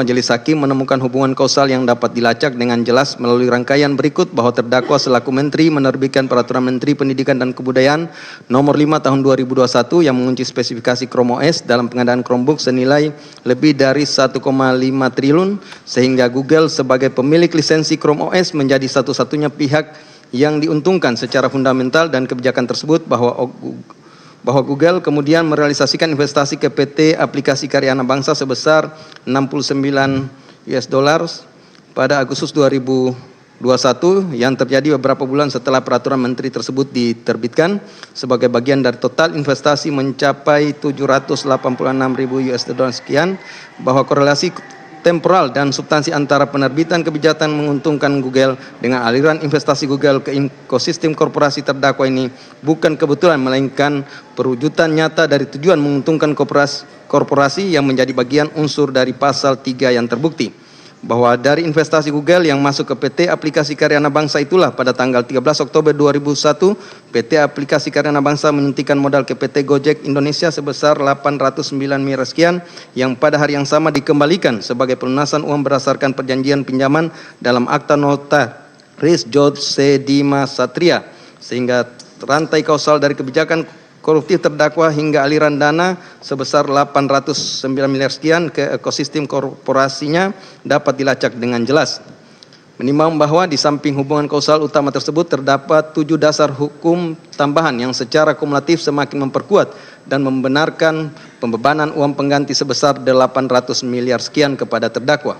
Majelis Hakim menemukan hubungan kausal yang dapat dilacak dengan jelas melalui rangkaian berikut bahwa terdakwa selaku Menteri menerbitkan Peraturan Menteri Pendidikan dan Kebudayaan Nomor 5 Tahun 2021 yang mengunci spesifikasi Chrome OS dalam pengadaan Chromebook senilai lebih dari 1,5 triliun sehingga Google sebagai pemilik lisensi Chrome OS menjadi satu-satunya pihak yang diuntungkan secara fundamental dan kebijakan tersebut bahwa Google kemudian merealisasikan investasi ke PT Aplikasi Karya Anak Bangsa sebesar 69 US dollars pada Agustus 2021 yang terjadi beberapa bulan setelah peraturan menteri tersebut diterbitkan sebagai bagian dari total investasi mencapai 786.000 US dollar sekian, bahwa korelasi temporal dan substansi antara penerbitan kebijakan menguntungkan Google dengan aliran investasi Google ke ekosistem korporasi terdakwa ini bukan kebetulan melainkan perwujudan nyata dari tujuan menguntungkan korporasi yang menjadi bagian unsur dari pasal 3 yang terbukti. Bahwa dari investasi Google yang masuk ke PT Aplikasi Karya Anak Bangsa itulah pada tanggal 13 Oktober 2001 PT Aplikasi Karya Anak Bangsa menyuntikkan modal ke PT Gojek Indonesia sebesar 809 miliar sekian yang pada hari yang sama dikembalikan sebagai pelunasan uang berdasarkan perjanjian pinjaman dalam akta notaris Jose Dimas Satria, sehingga rantai kausal dari kebijakan koruptif terdakwa hingga aliran dana sebesar 809 miliar sekian ke ekosistem korporasinya dapat dilacak dengan jelas. Menimbang bahwa di samping hubungan kausal utama tersebut terdapat 7 dasar hukum tambahan yang secara kumulatif semakin memperkuat dan membenarkan pembebanan uang pengganti sebesar 800 miliar sekian kepada terdakwa.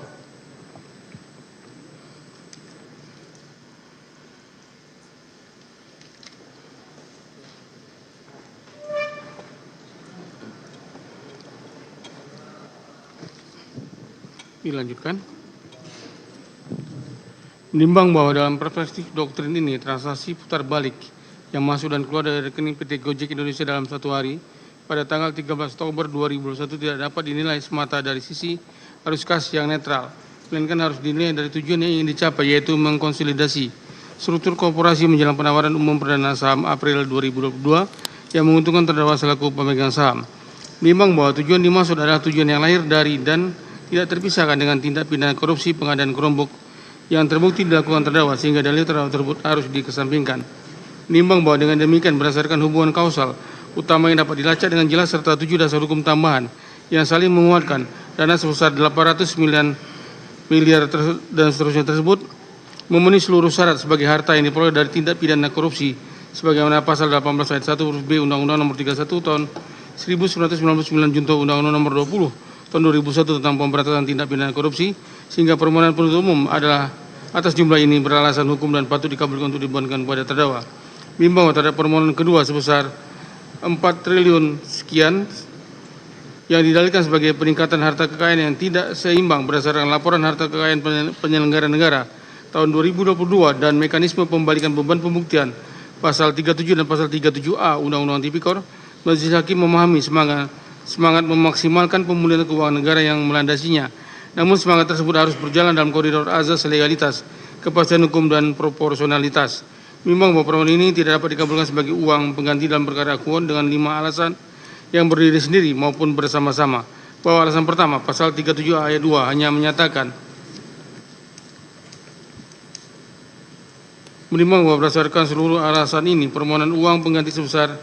Dilanjutkan. Menimbang bahwa dalam perspektif doktrin ini transaksi putar balik yang masuk dan keluar dari rekening PT Gojek Indonesia dalam satu hari pada tanggal 13 Oktober 2021 tidak dapat dinilai semata dari sisi arus kas yang netral, melainkan harus dinilai dari tujuan yang ingin dicapai, yaitu mengkonsolidasi struktur korporasi menjelang penawaran umum perdana saham April 2022 yang menguntungkan terdakwa selaku pemegang saham. Menimbang bahwa tujuan dimaksud adalah tujuan yang lahir dari dan tidak terpisahkan dengan tindak pidana korupsi pengadaan Chromebook yang terbukti dilakukan terdakwa sehingga dalil terdakwa tersebut harus dikesampingkan. Menimbang bahwa dengan demikian berdasarkan hubungan kausal utama yang dapat dilacak dengan jelas serta 7 dasar hukum tambahan yang saling menguatkan dana sebesar 809 miliar dan seterusnya tersebut memenuhi seluruh syarat sebagai harta yang diperoleh dari tindak pidana korupsi sebagaimana pasal 18 ayat 1 huruf B Undang-Undang Nomor 31 tahun 1999 junto Undang-Undang Nomor 20 tahun 2001 tentang pemberantasan tindak pidana korupsi, sehingga permohonan penuntut umum adalah atas jumlah ini beralasan hukum dan patut dikabulkan untuk dibebankan kepada terdakwa. Menimbang terhadap permohonan kedua sebesar 4 triliun sekian yang didalilkan sebagai peningkatan harta kekayaan yang tidak seimbang berdasarkan laporan harta kekayaan penyelenggara negara tahun 2022 dan mekanisme pembalikan beban pembuktian pasal 37 dan pasal 37A Undang-Undang Tipikor, Majelis Hakim memahami semangat memaksimalkan pemulihan keuangan negara yang melandasinya. Namun semangat tersebut harus berjalan dalam koridor azas legalitas, kepastian hukum dan proporsionalitas. Menimbang bahwa permohonan ini tidak dapat dikabulkan sebagai uang pengganti dalam perkara akuon dengan 5 alasan yang berdiri sendiri maupun bersama-sama. Bahwa alasan pertama, pasal 37 ayat 2 hanya menyatakan menimbang bahwa berdasarkan seluruh alasan ini permohonan uang pengganti sebesar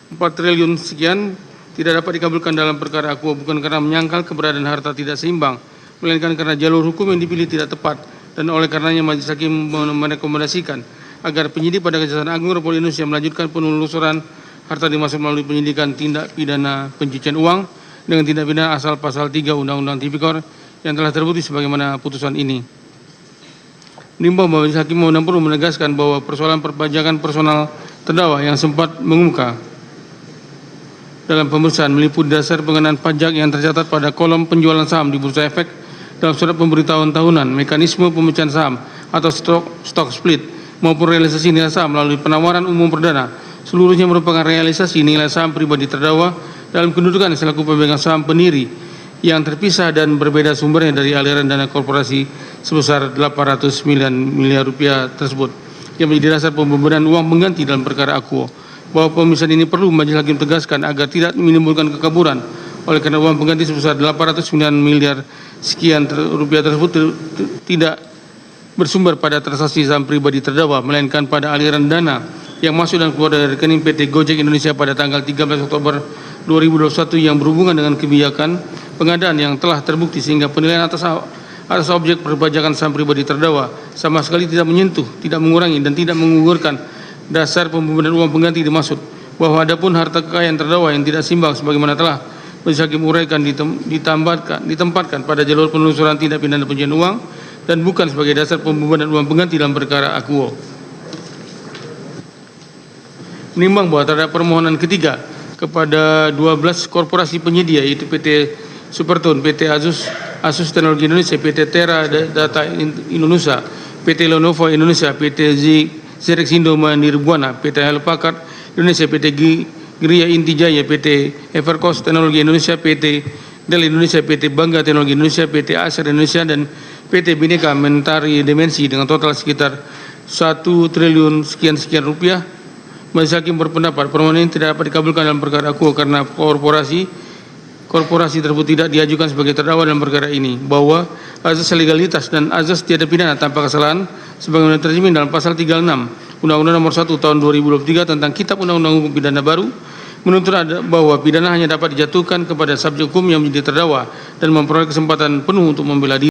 4 triliun sekian tidak dapat dikabulkan dalam perkara akuo bukan karena menyangkal keberadaan harta tidak seimbang, melainkan karena jalur hukum yang dipilih tidak tepat, dan oleh karenanya Majelis Hakim merekomendasikan agar penyidik pada Kejaksaan Agung Republik Indonesia melanjutkan penelusuran harta dimaksud melalui penyidikan tindak pidana pencucian uang dengan tindak pidana asal pasal 3 Undang-Undang Tipikor yang telah terbukti sebagaimana putusan ini. Menimbang bahwa Majelis Hakim perlu menegaskan bahwa persoalan perpajakan personal terdakwa yang sempat mengemuka dalam pemeriksaan meliputi dasar pengenaan pajak yang tercatat pada kolom penjualan saham di Bursa Efek dalam surat pemberitahuan tahunan, mekanisme pemecahan saham atau stock split maupun realisasi nilai saham melalui penawaran umum perdana, seluruhnya merupakan realisasi nilai saham pribadi terdakwa dalam kedudukan selaku pemegang saham pendiri yang terpisah dan berbeda sumbernya dari aliran dana korporasi sebesar 809 miliar rupiah tersebut yang menjadi dasar pembebanan uang pengganti dalam perkara akuo. Bahwa pemeriksaan ini perlu Majelis Hakim tegaskan agar tidak menimbulkan kekaburan oleh karena uang pengganti sebesar 809 miliar sekian rupiah tersebut tidak bersumber pada transaksi saham pribadi terdakwa, melainkan pada aliran dana yang masuk dan keluar dari rekening PT Gojek Indonesia pada tanggal 13 Oktober 2021 yang berhubungan dengan kebijakan pengadaan yang telah terbukti, sehingga penilaian atas objek perpajakan saham pribadi terdakwa sama sekali tidak menyentuh, tidak mengurangi, dan tidak menggugurkan dasar pembebanan uang pengganti dimaksud, bahwa adapun harta kekayaan terdakwa yang tidak simbang sebagaimana telah majelis hakim uraikan ditempatkan pada jalur penelusuran tindak pidana pencucian uang dan bukan sebagai dasar pembebanan uang pengganti dalam perkara akuo. Menimbang bahwa terhadap permohonan ketiga kepada 12 korporasi penyedia, yaitu PT Supertone, PT Asus Teknologi Indonesia, PT Tera Data Indonesia, PT Lenovo Indonesia, PT Zerexindo Mandiri Buana, PT Hewlett Packard Indonesia, PT Gria Intijaya, PT Evercost Teknologi Indonesia, PT Dell Indonesia, PT Bangga Teknologi Indonesia, PT Acer Indonesia, dan PT Bhinneka Mentari Dimensi dengan total sekitar 1 triliun sekian rupiah. Majelis hakim berpendapat permohonan ini tidak dapat dikabulkan dalam perkara akuo karena korporasi tersebut tidak diajukan sebagai terdakwa dalam perkara ini, bahwa azas legalitas dan azas tiada pidana tanpa kesalahan sebagaimana tercermin dalam pasal 36 Undang-Undang Nomor 1 Tahun 2023 tentang Kitab Undang-Undang Hukum Pidana Baru menuntut bahwa pidana hanya dapat dijatuhkan kepada subjek hukum yang menjadi terdakwa dan memperoleh kesempatan penuh untuk membela diri.